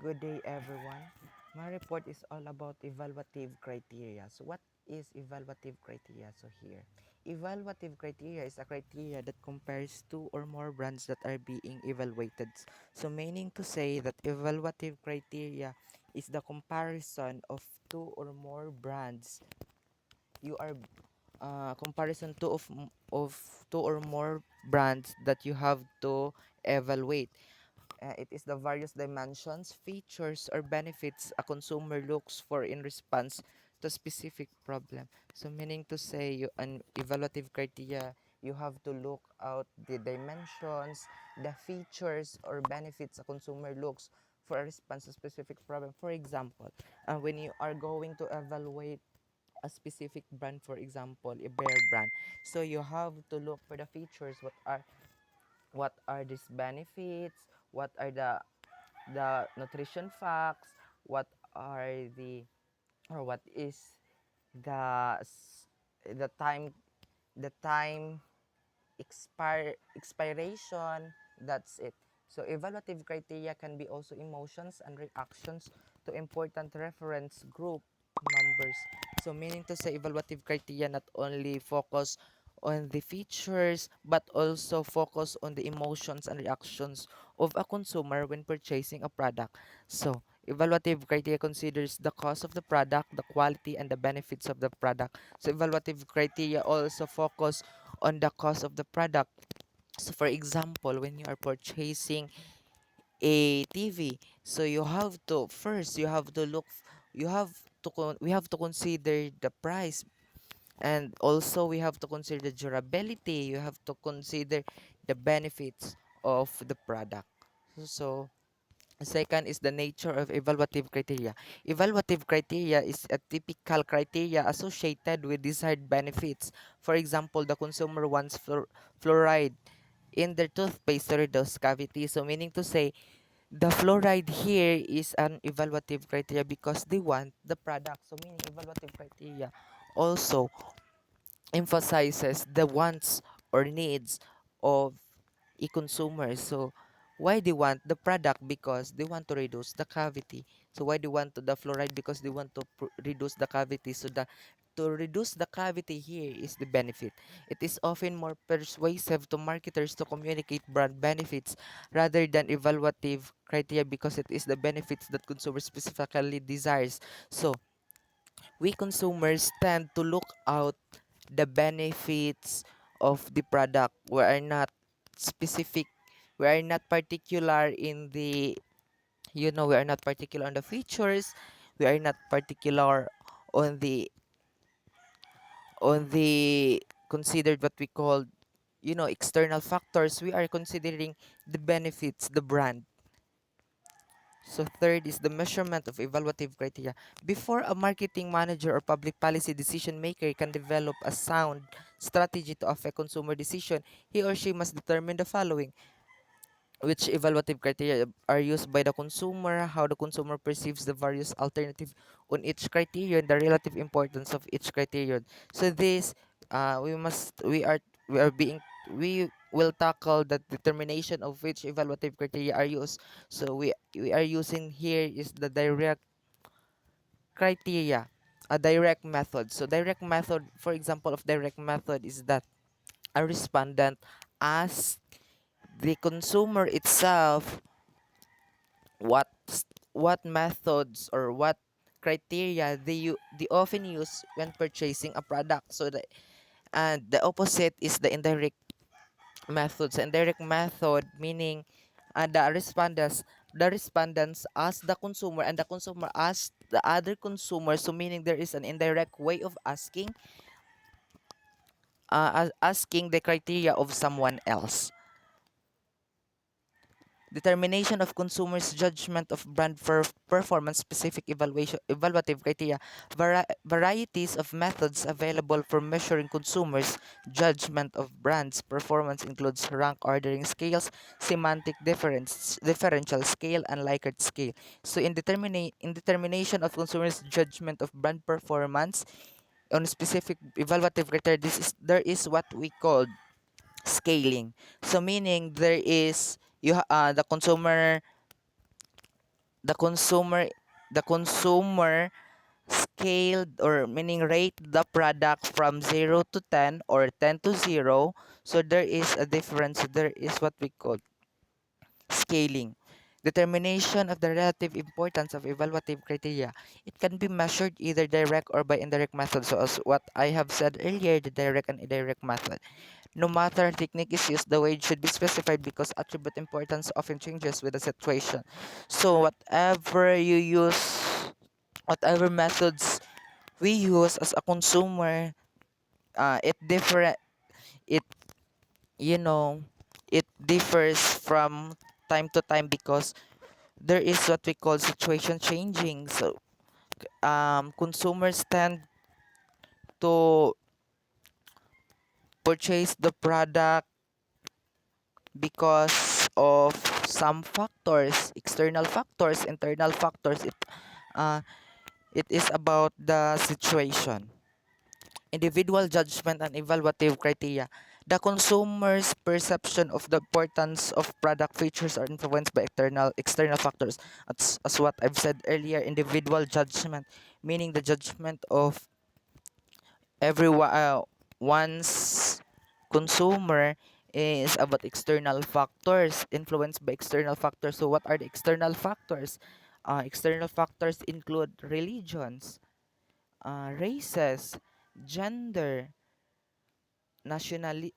Good day, everyone. My report is all about evaluative criteria. So, what is evaluative criteria? So, here, evaluative criteria is a criteria that compares two or more brands that are being evaluated. So, meaning to say that evaluative criteria is the comparison of two or more brands. You are comparison of two or more brands that you have to evaluate. It is the various dimensions, features, or benefits a consumer looks for in response to a specific problem. So, meaning to say, an evaluative criteria, you have to look out the dimensions, the features, or benefits a consumer looks for a response to a specific problem. For example, when you are going to evaluate a specific brand, for example, a bear brand, so you have to look for the features. What are these benefits? What are the nutrition facts? What are the or what is the the time the time expiration? That's it. So evaluative criteria can be also emotions and reactions to important reference group members. So meaning to say, evaluative criteria not only focus on the features but also focus on the emotions and reactions of a consumer when purchasing a product. So evaluative criteria considers the cost of the product, the quality, and the benefits of the product. So evaluative criteria also focus on the cost of the product. So for example, when you are purchasing a TV, so you have to look you have we have to consider the price, and also we have to consider the durability. You have to consider the benefits of the product. So second is the nature of evaluative criteria. Evaluative criteria is a typical criteria associated with desired benefits. For example, the consumer wants fluoride in their toothpaste to reduce cavity. So meaning to say, the fluoride here is an evaluative criteria because they want the product. So meaning evaluative criteria also emphasizes the wants or needs of a consumer. So why they want the product? Because they want to reduce the cavity. So why they want the fluoride? Because they want to reduce the cavity. So the to reduce the cavity here is the benefit. It is often more persuasive to marketers to communicate brand benefits rather than evaluative criteria because it is the benefits that consumers specifically desires. So we consumers tend to look out the benefits of the product. We are not specific, we are not particular in the, we are not particular on the features, we are not particular on the considered what we call, external factors. We are considering the benefits, the brand. So third is the measurement of evaluative criteria. Before a marketing manager or public policy decision maker can develop a sound strategy to affect consumer decision, he or she must determine the following: which evaluative criteria are used by the consumer, how the consumer perceives the various alternatives on each criterion, the relative importance of each criterion. So this, we are being we will tackle the determination of which evaluative criteria are used. So we are using here is the direct criteria, a direct method. So direct method, for example, of direct method is that a respondent asks the consumer itself what what methods or what criteria they often use when purchasing a product. So and the opposite is the indirect methods. Indirect method meaning the respondents ask the consumer and the consumer asks the other consumer. So meaning there is an indirect way of asking the criteria of someone else. Determination of consumers' judgment of brand performance specific evaluative criteria. Varieties of methods available for measuring consumers' judgment of brands performance includes rank ordering scales, semantic differential scale, and Likert scale. So in determination of consumers' judgment of brand performance on specific evaluative criteria, there is what we call scaling. So meaning there is the consumer the consumer scaled, or meaning rate the product from 0 to 10 or 10 to 0. So there is a difference. There is what we call scaling. Determination of the relative importance of evaluative criteria. It can be measured either direct or by indirect methods. So as what I have said earlier, the direct and indirect method. No matter technique is used, the way it should be specified because attribute importance often changes with the situation. So whatever you use, whatever methods we use as a consumer, it different. It you know it differs from time to time because there is what we call situation changing. So consumers tend to purchase the product because of some factors, external factors, internal factors. Uh, it is about the situation. Individual judgment and evaluative criteria. The consumer's perception of the importance of product features are influenced by external factors. As what I've said earlier, individual judgment, meaning the judgment of everyone, one's consumer is about external factors, influenced by external factors. So what are the external factors? External factors include religions, races, gender, nationality,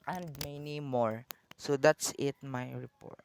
and many more. So that's it, my report.